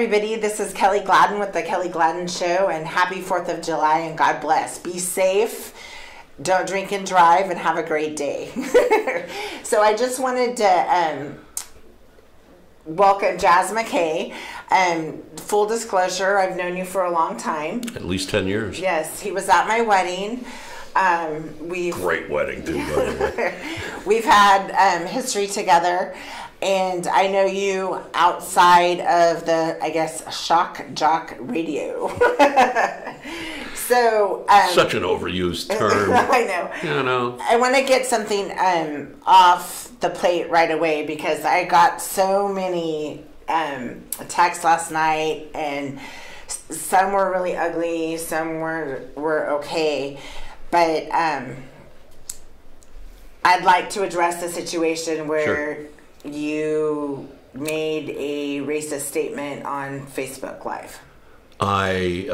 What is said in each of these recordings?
everybody. This is Kelly Gladden with the Kelly Gladden Show, and happy 4th of July, and God bless. Be safe, don't drink and drive, and have a great day. So I just wanted to welcome Jaz McKay. Full disclosure, I've known you for a long time. At least 10 years. Yes, he was at my wedding. Great wedding, too, by the way. We've had history together. And I know you outside of the, I guess, shock jock radio. So such an overused term. I know. You know. I want to get something off the plate right away because I got so many texts last night, and some were really ugly, some were okay, but I'd like to address the situation where. Sure. You made a racist statement on Facebook Live. I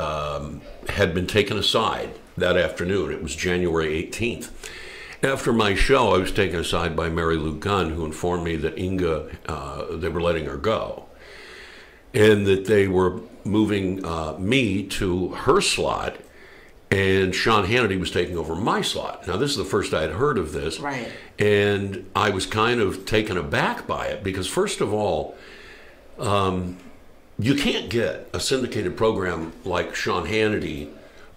had been taken aside that afternoon. It was January 18th. After my show, I was taken aside by Mary Lou Gunn, who informed me that Inga, they were letting her go. And that they were moving me to her slot, and Sean Hannity was taking over my slot. Now, this is the first I had heard of this. Right. And I was kind of taken aback by it because, first of all, you can't get a syndicated program like Sean Hannity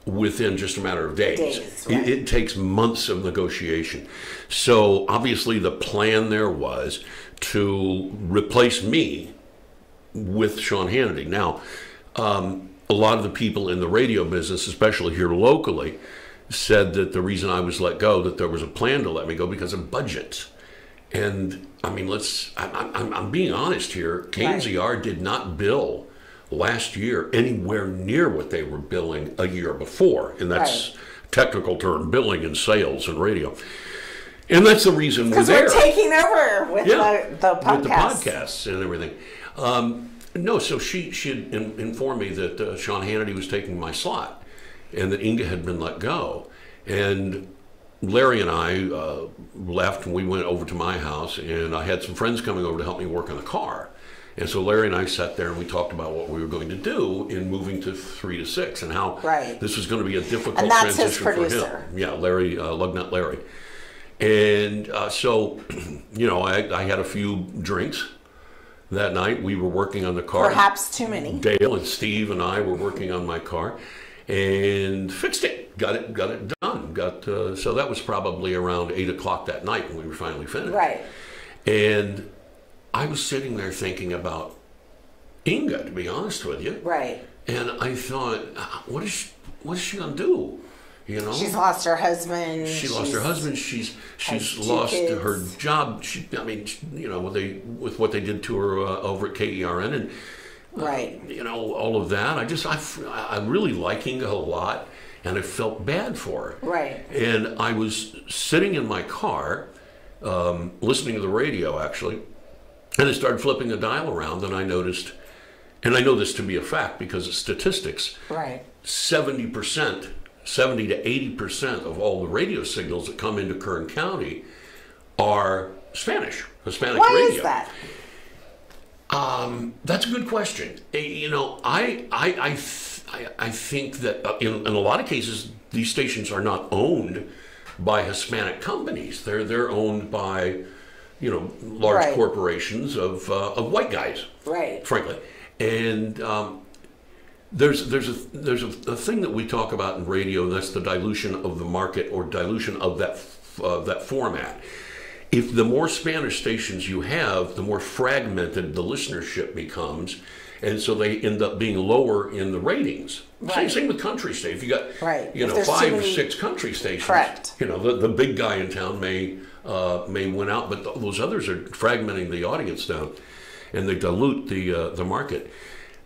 within just a matter of days. Right. It takes months of negotiation. So, obviously, the plan there was to replace me with Sean Hannity. Now, a lot of the people in the radio business, especially here locally, said that the reason I was let go, that there was a plan to let me go because of budgets. And I mean, I'm being honest here. KNZR did not bill last year anywhere near what they were billing a year before. And that's technical term, billing and sales and radio. And that's the reason we're there. Because we're taking over with the podcasts. With the podcasts and everything. No, so she had informed me that Sean Hannity was taking my slot and that Inga had been let go. And Larry and I left and we went over to my house, and I had some friends coming over to help me work on the car. And so Larry and I sat there and we talked about what we were going to do in moving to 3 to 6 and how this was going to be a difficult transition for him. Yeah, Larry, Lugnut Larry. And so, you know, I had a few drinks. That night, we were working on the car. Perhaps too many. Dale and Steve and I were working on my car, and fixed it. Got it done. So that was probably around 8 o'clock that night when we were finally finished. Right. And I was sitting there thinking about Inga, to be honest with you. Right. And I thought, what is she gonna do? You know, she's lost her husband. She's lost her husband. She's lost her job. I mean, you know, with what they did to her over at KERN, and you know, all of that. I really like Inga a lot, and I felt bad for her. Right. And I was sitting in my car, listening to the radio actually, and I started flipping the dial around, and I noticed, and I know this to be a fact because of statistics. Right. 70% to 80% of all the radio signals that come into Kern County are Hispanic radio. Why is that? That's a good question. You know, I think that in a lot of cases these stations are not owned by Hispanic companies. They're owned by, you know, large corporations of white guys. Right. Frankly, and There's a thing that we talk about in radio, and that's the dilution of the market or dilution of that format. If the more Spanish stations you have, the more fragmented the listenership becomes, and so they end up being lower in the ratings. Right. Same with country stations. If you got you know 5 or 6 country stations, correct. You know the big guy in town may win out, but those others are fragmenting the audience down, and they dilute the market.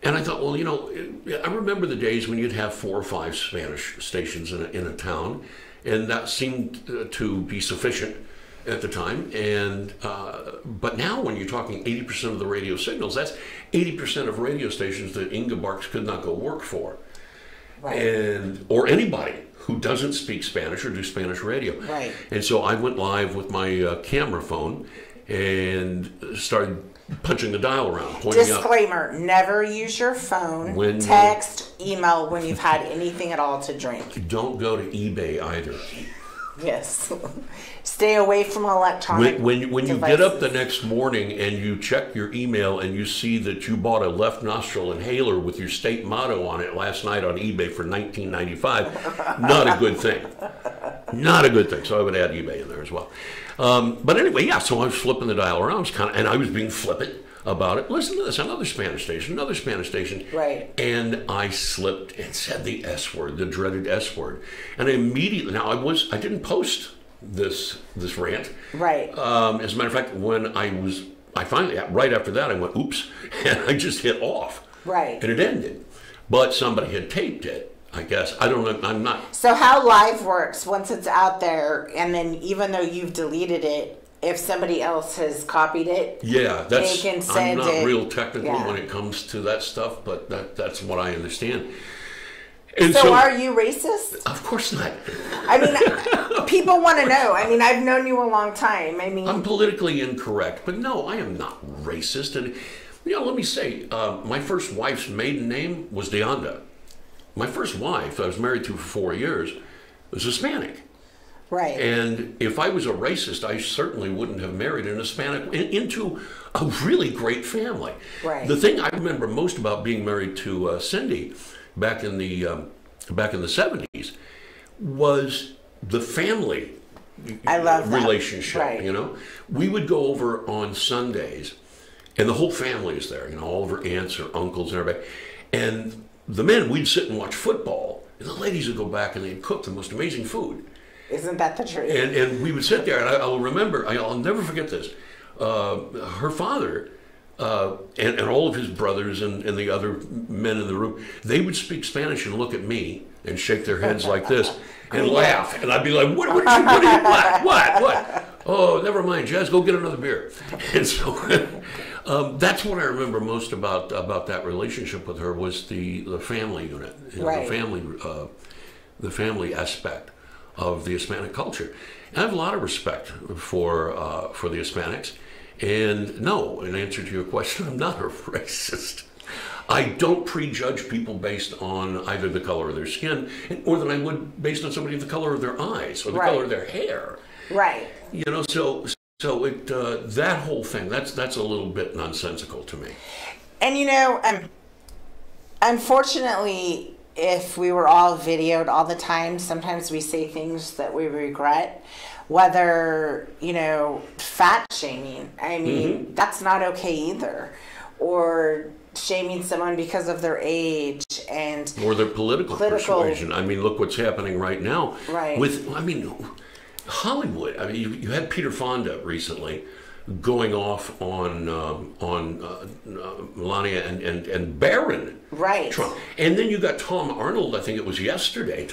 And I thought, well, you know, I remember the days when you'd have 4 or 5 Spanish stations in a town, and that seemed to be sufficient at the time. And but now, when you're talking 80% of the radio signals, that's 80% of radio stations that Inga Barks could not go work for, or anybody who doesn't speak Spanish or do Spanish radio. Right. And so I went live with my camera phone and started punching the dial around, pointing up. Disclaimer, never use your phone, When- text, email when you've had anything at all to drink. Don't go to eBay either. Yes. Stay away from electronic When you devices. get up the next morning and you check your email and you see that you bought a left nostril inhaler with your state motto on it last night on eBay for $19.95, not a good thing. Not a good thing. So I would add eBay in there as well. But anyway, yeah, so I was flipping the dial around, and I was being flippant about it. Listen to this, another Spanish station. Right. And I slipped and said the S word, the dreaded S word. And I immediately, now I didn't post this rant. Right. As a matter of fact, when I finally, right after that, I went, oops, and I just hit off. Right. And it ended. But somebody had taped it, I guess. I don't know, I'm not. So how live works, once it's out there, and then even though you've deleted it, if somebody else has copied it, Yeah, they can send I'm not it. real technical Yeah. when it comes to that stuff, but that's what I understand. And So are you racist? Of course not. I mean, people want to know. I mean, I've known you a long time. I mean, I'm politically incorrect, but no, I am not racist. And let me say, my first wife's maiden name was De Anda. My first wife, I was married to for 4 years, was Hispanic. right. And if I was a racist, I certainly wouldn't have married an Hispanic into a really great family. Right. The thing I remember most about being married to Cindy back in the 70s was the family I love that. relationship. Right. We would go over on Sundays, and the whole family is there. All of her aunts, her uncles, and everybody. And the men, we'd sit and watch football, and the ladies would go back and they'd cook the most amazing food. Isn't that the truth? And we would sit there, and I'll remember, I'll never forget this. Her father and all of his brothers and the other men in the room, they would speak Spanish and look at me and shake their heads like this and laugh. And I'd be like, what? Oh, never mind, Jazz, go get another beer. And so that's what I remember most about that relationship with her was the family unit, Right. the family aspect of the Hispanic culture. And I have a lot of respect for the Hispanics. And no, in answer to your question, I'm not a racist. I don't prejudge people based on either the color of their skin or than I would based on somebody the color of their eyes or the Right. color of their hair. Right. So it that whole thing, that's a little bit nonsensical to me. And unfortunately, if we were all videoed all the time, sometimes we say things that we regret. Whether, fat shaming, I mean, that's not okay either. Or shaming someone because of their age Or their political persuasion. I mean, look what's happening right now. Right. Hollywood. I mean, you had Peter Fonda recently going off on Melania and Barron Right. Trump. And then you got Tom Arnold, I think it was yesterday.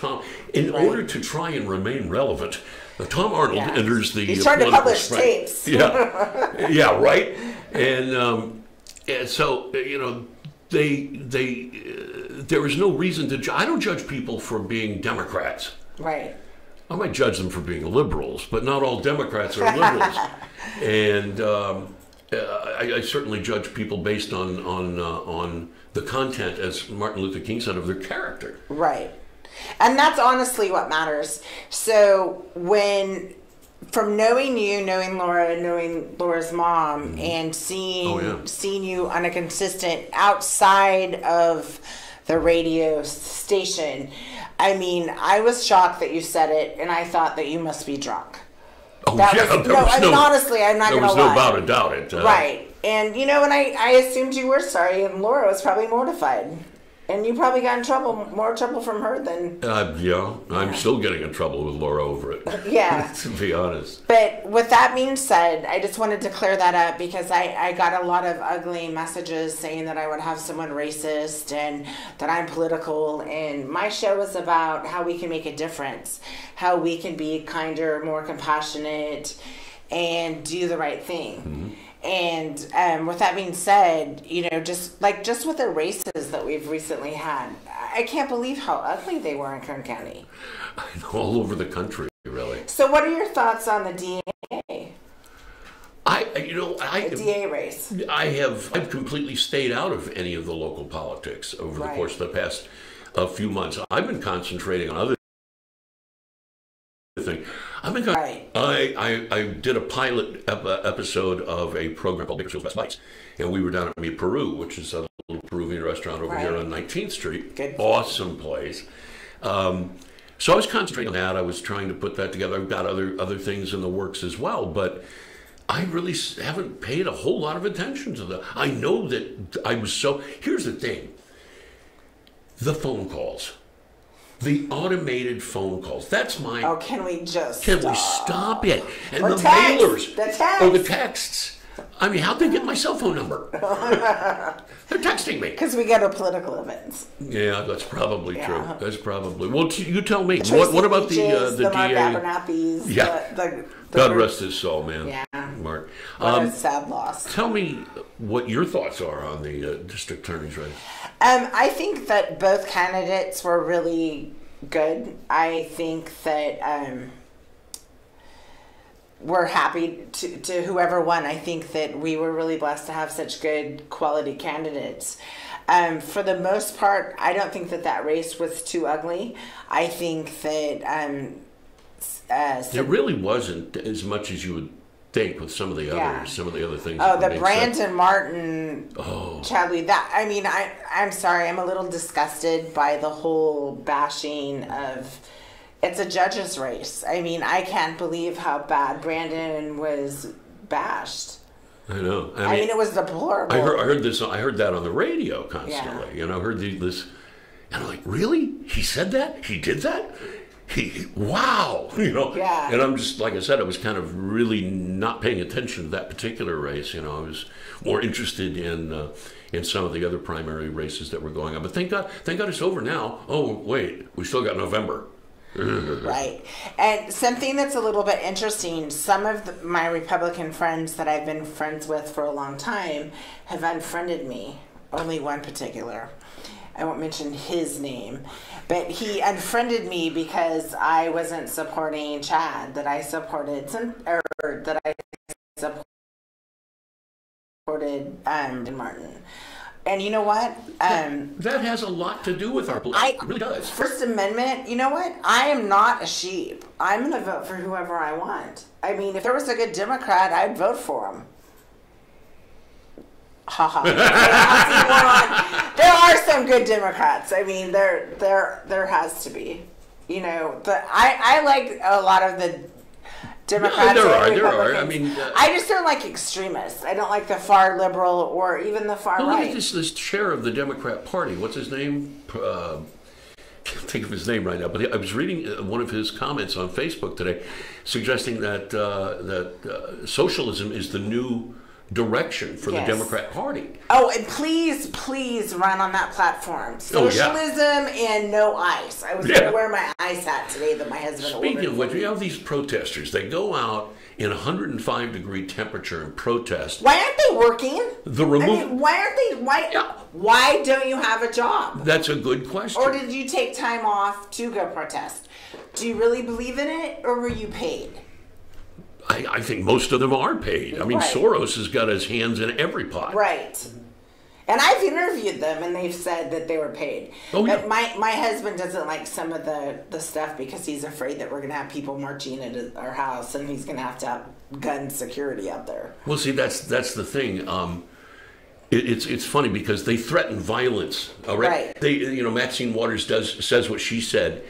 In order to try and remain relevant, Tom Arnold enters the He's trying to publish tapes. Yeah, yeah, right. And so there is no reason to. I don't judge people for being Democrats. Right. I might judge them for being liberals, but not all Democrats are liberals. And I certainly judge people based on the content, as Martin Luther King said, of their character. Right. And that's honestly what matters. So from knowing you, knowing Laura, knowing Laura's mom, and seeing you on a consistent outside of the radio station, I mean, I was shocked that you said it, and I thought that you must be drunk. Oh, honestly, I'm not going to lie. There was no doubt about it. Right. And, and I assumed you were sorry, and Laura was probably mortified. And you probably got in more trouble from her than... I'm still getting in trouble with Laura over it. Yeah. To be honest. But with that being said, I just wanted to clear that up because I got a lot of ugly messages saying that I would have someone racist and that I'm political. And my show is about how we can make a difference, how we can be kinder, more compassionate, and do the right thing. Mm-hmm. And with that being said, just with the races that we've recently had, I can't believe how ugly they were in Kern County. I know, all over the country, really. So what are your thoughts on the DA? A DA race. I've completely stayed out of any of the local politics over the course of the past few months. I've been concentrating on other things. I did a pilot episode of a program called Bakersfield's Best Bites, and we were down at Mi Peru, which is a little Peruvian restaurant over here on 19th Street. Good. Awesome place. So I was concentrating on that. I was trying to put that together. I've got other things in the works as well, but I really haven't paid a whole lot of attention to that. I know that I was so... Here's the thing. The phone calls. The automated phone calls. That's my... Oh, can we just Can we stop it? And or the text. mailers. The text. Oh, the texts. I mean, how'd they get my cell phone number? They're texting me. Because we go to political events. Yeah, that's probably true. That's probably... Well, you tell me. Tracy What about Beaches, the Mark DA? Abernathy's, Yeah. the God rest his soul, man. Yeah. Mark. What a sad loss. Tell me what your thoughts are on the district attorney's race. I think that both candidates were really good. I think that we're happy to whoever won. I think that we were really blessed to have such good quality candidates. For the most part, I don't think that race was too ugly. I think that it really wasn't as much as you would think with some of the other things. Oh, the Brandon Martin, Chadley. That I mean, I'm sorry, I'm a little disgusted by the whole bashing of. It's a judge's race. I mean, I can't believe how bad Brandon was bashed. I know. I mean, it was deplorable. I heard this. I heard that on the radio constantly. You know, I heard this, and I'm like, really? He said that? He did that? Wow, you know. Yeah. And I'm just, like I said, I was kind of really not paying attention to that particular race. You know, I was more interested in some of the other primary races that were going on. But thank God it's over now. Oh, wait, we still got November. Right. And something that's a little bit interesting, some of my Republican friends that I've been friends with for a long time have unfriended me. Only one particular. I won't mention his name, but he unfriended me because I wasn't supporting Chad, that I supported Martin. And you know what? That has a lot to do with our politics. It really does. First Amendment, you know what? I am not a sheep. I'm going to vote for whoever I want. I mean, if there was a good Democrat, I'd vote for him. Haha. There are some good Democrats. I mean, there has to be. You know, I like a lot of the Democrats. Yeah, there are. I mean, I just don't like extremists. I don't like the far liberal or even the far right. Look at this chair of the Democrat Party. What's his name? Can't think of his name right now. But I was reading one of his comments on Facebook today, suggesting that socialism is the new direction for the Democrat Party. Oh, and please run on that platform. Socialism and no ice. I was going to wear my ice hat today that my husband ordered. Speaking of which, you have these protesters. They go out in 105-degree temperature and protest. Why aren't they working? Why why don't you have a job? That's a good question. Or did you take time off to go protest? Do you really believe in it, or were you paid? I think most of them are paid. I mean, Soros has got his hands in every pot. Right. And I've interviewed them, and they've said that they were paid. Oh, yeah. But my husband doesn't like some of the stuff because he's afraid that we're going to have people marching into our house, and he's going to have gun security out there. Well, see, that's the thing. It's funny because they threaten violence. Right. They, Maxine Waters says what she said,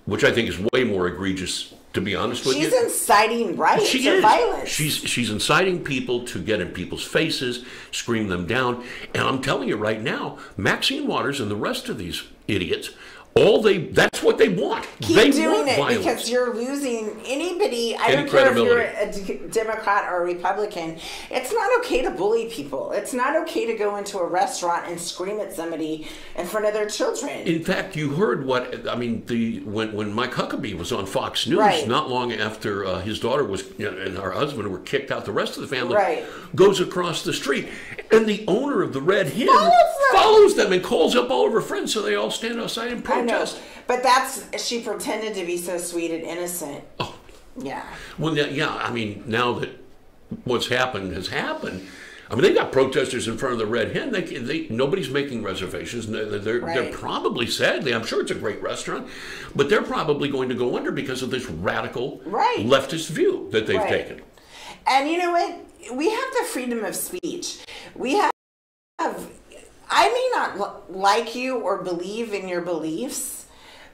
which I think is way more egregious. To be honest with you, she's inciting riots or violence. She's inciting people to get in people's faces, scream them down. And I'm telling you right now, Maxine Waters and the rest of these idiots, that's what they want. Keep doing it because you're losing anybody. I don't care if you're a Democrat or a Republican. It's not okay to bully people. It's not okay to go into a restaurant and scream at somebody in front of their children. In fact, you heard when Mike Huckabee was on Fox News, not long after his daughter and her husband were kicked out, the rest of the family goes across the street, and the owner of the Red Hen follows them and calls up all of her friends, so they all stand outside and protest. I know, but she pretended to be so sweet and innocent. Oh, yeah. Well, yeah. I mean, now that what's happened has happened. I mean, they got protesters in front of the Red Hen. Nobody's making reservations. They're probably, sadly, I'm sure it's a great restaurant, but they're probably going to go under because of this radical leftist view that they've taken. And you know what? We have the freedom of speech. We have. I may not like you or believe in your beliefs,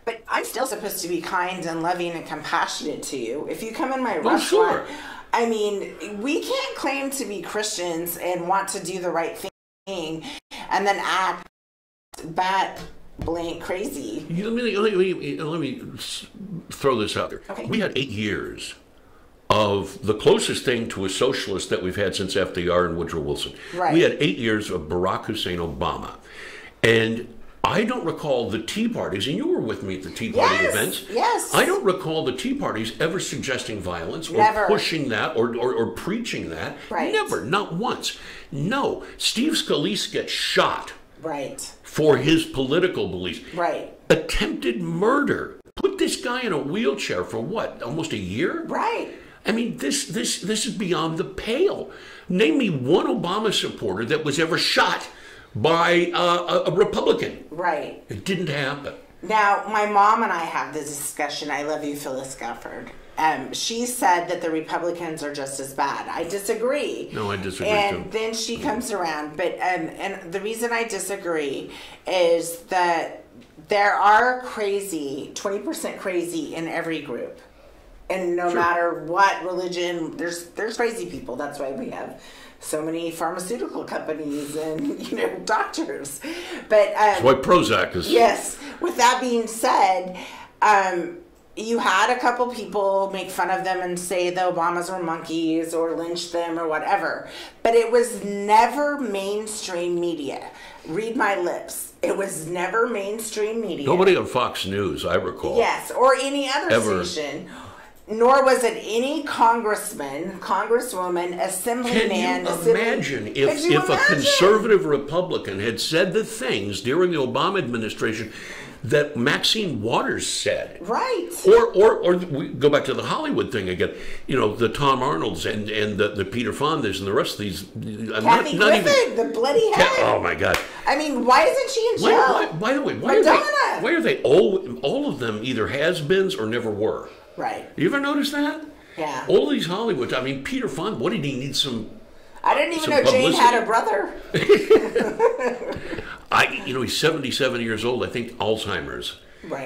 but I'm still supposed to be kind and loving and compassionate to you. If you come in my restaurant, I mean, we can't claim to be Christians and want to do the right thing and then act bat blank crazy. Let me throw this out there. Okay. We had 8 years of the closest thing to a socialist that we've had since FDR and Woodrow Wilson. Right. We had 8 years of Barack Hussein Obama. And I don't recall the Tea Parties, and you were with me at the Tea Party events. Yes. I don't recall the Tea Parties ever suggesting violence or pushing that or preaching that. Right. Never, not once. No. Steve Scalise gets shot. Right. For his political beliefs. Right. Attempted murder. Put this guy in a wheelchair for what? Almost a year? Right. I mean, this is beyond the pale. Name me one Obama supporter that was ever shot by a Republican. Right. It didn't happen. Now, my mom and I have this discussion. I love you, Phyllis Gafford. She said that the Republicans are just as bad. I disagree. No, I disagree and too. Then she comes around. But and the reason I disagree is that there are 20% crazy in every group. And no matter what religion, there's crazy people. That's why we have so many pharmaceutical companies and doctors. But that's why Prozac is. Yes. With that being said, you had a couple people make fun of them and say the Obamas were monkeys or lynch them or whatever. But it was never mainstream media. Read my lips. It was never mainstream media. Nobody on Fox News, I recall. Yes, or any other station. Nor was it any congressman, congresswoman, assemblyman. Can you imagine if a conservative Republican had said the things during the Obama administration that Maxine Waters said? Right. Or we go back to the Hollywood thing again. The Tom Arnolds and the Peter Fondas and the rest of these. Kathy Griffin, the bloody head. Oh my God. I mean, why isn't she in jail? By the way, why are they all of them either has-beens or never were? Right. You ever notice that? Yeah. All these Hollywood. I mean, Peter Fonda. What did he need? I didn't even know Jane had a brother. He's 77 years old. I think Alzheimer's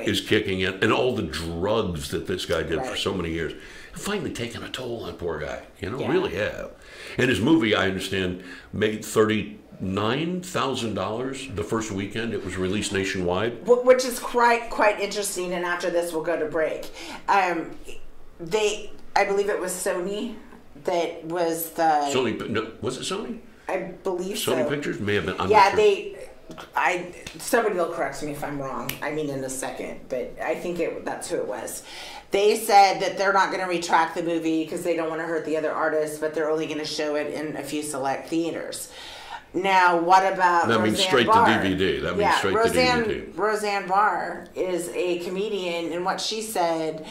is kicking in, and all the drugs that this guy did for so many years have finally taken a toll on poor guy. Really have. And his movie, I understand, made $39,000 the first weekend it was released nationwide, which is quite interesting. And after this, we'll go to break. I believe it was Sony that was the Sony. No, was it Sony? I believe Sony Pictures may have been. I'm yeah, not sure. Somebody will correct me if I'm wrong. I mean, in a second, but I think that's who it was. They said that they're not going to retract the movie because they don't want to hurt the other artists, but they're only going to show it in a few select theaters. Now, what about that means straight to DVD. That means straight to DVD. Roseanne Barr is a comedian, and what she said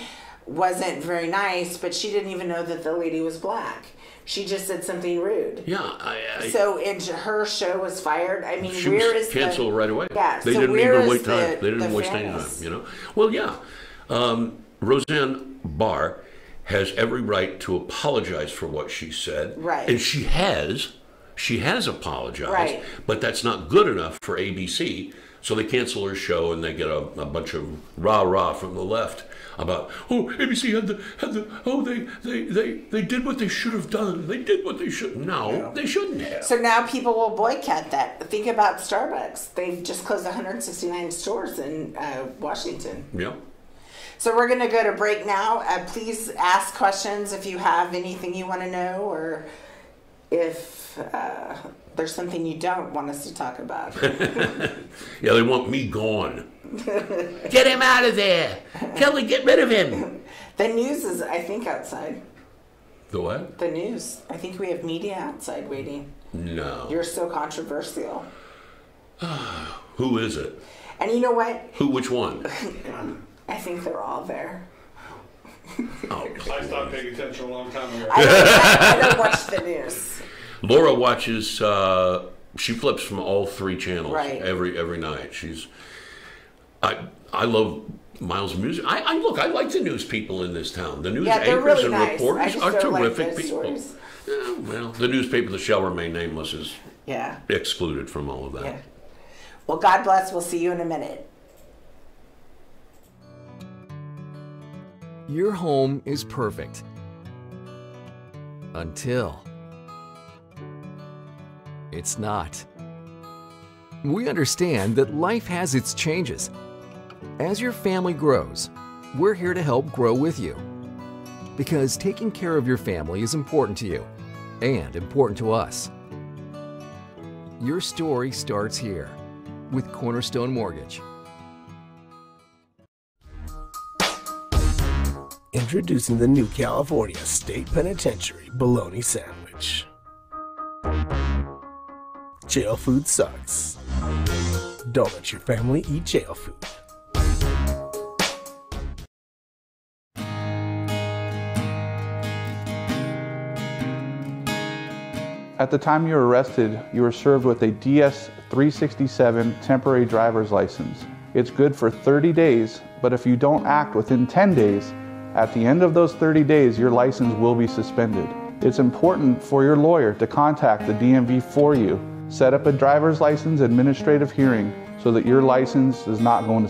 wasn't very nice, but she didn't even know that the lady was black. She just said something rude. Yeah. And her show was fired. I mean, she where was is canceled right away. Yeah. They didn't even waste time. They didn't waste any time. Well, yeah. Roseanne Barr has every right to apologize for what she said. Right. And she has apologized. Right. But that's not good enough for ABC, so they cancel her show and they get a bunch of rah-rah from the left about, ABC they did what they should have done. They did what they should. No, they shouldn't have. So now people will boycott that. Think about Starbucks. They've just closed 169 stores in Washington. Yeah. So we're going to go to break now. Please ask questions if you have anything you want to know, or if there's something you don't want us to talk about. Yeah, they want me gone. Get him out of there. Kelly, get rid of him. The news is, I think, outside. The what? The news. I think we have media outside waiting. No. You're so controversial. Who is it? And you know what? Which one? I think they're all there. Oh, I stopped paying attention a long time ago. I don't watch the news. Laura watches. She flips from all three channels every night. I love Miles' music. I like the news people in this town. The news anchors really and nice. reporters are terrific people. Stories. Yeah, well, the newspaper that shall remain nameless is excluded from all of that. Yeah. Well, God bless. We'll see you in a minute. Your home is perfect. Until it's not. We understand that life has its changes. As your family grows, we're here to help grow with you. Because taking care of your family is important to you and important to us. Your story starts here with Cornerstone Mortgage. Introducing the new California State Penitentiary Bologna Sandwich. Jail food sucks. Don't let your family eat jail food. At the time you were arrested, you were served with a DS-367 temporary driver's license. It's good for 30 days, but if you don't act within 10 days, at the end of those 30 days, your license will be suspended. It's important for your lawyer to contact the DMV for you. Set up a driver's license administrative hearing so that your license is not going to